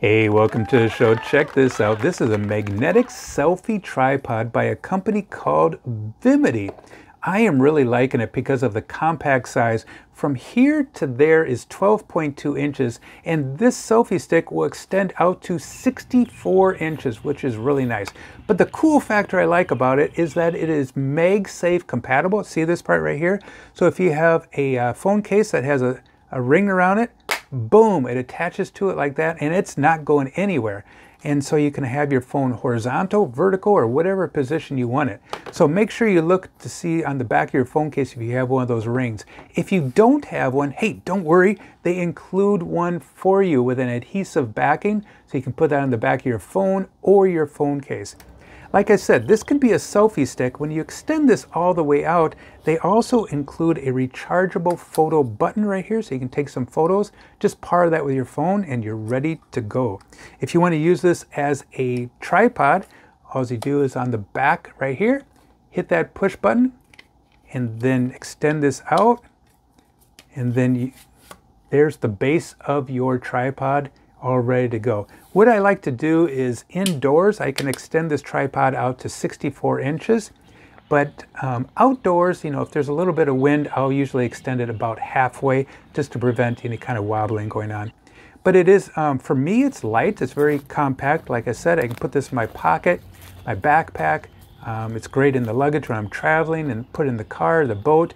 Hey, welcome to the show. Check this out. This is a magnetic selfie tripod by a company called Vimitty. I am really liking it because of the compact size. From here to there is 12.2 inches, and this selfie stick will extend out to 64 inches, which is really nice. But the cool factor I like about it is that it is Magsafe compatible. See this part right here? So if you have a phone case that has a ring around it, boom, it attaches to it like that, and it's not going anywhere. And so you can have your phone horizontal, vertical, or whatever position you want it. So make sure you look to see on the back of your phone case if you have one of those rings. If you don't have one, hey, don't worry. They include one for you with an adhesive backing, so you can put that on the back of your phone or your phone case. Like I said, this can be a selfie stick. When you extend this all the way out, they also include a rechargeable photo button right here, so you can take some photos. Just power that with your phone and you're ready to go. If you want to use this as a tripod, all you do is on the back right here, hit that push button and then extend this out. And then there's the base of your tripod all ready to go. What I like to do is indoors, I can extend this tripod out to 64 inches. But outdoors, if there's a little bit of wind, I'll usually extend it about halfway just to prevent any kind of wobbling going on. But it is, for me, it's light. It's very compact. Like I said, I can put this in my pocket, my backpack. It's great in the luggage when I'm traveling, and put in the car, the boat.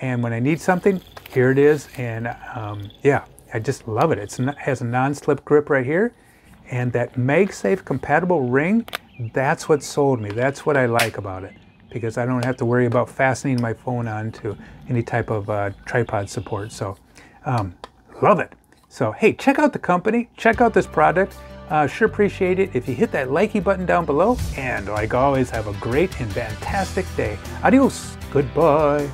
And when I need something, here it is. And yeah, I just love it. It has a non-slip grip right here. And that Magsafe compatible ring, that's what sold me. That's what I like about it, because I don't have to worry about fastening my phone onto any type of tripod support. So love it. So hey, check out the company, check out this product. Sure appreciate it if you hit that likey button down below. And like always, have a great and fantastic day. Adios. Goodbye.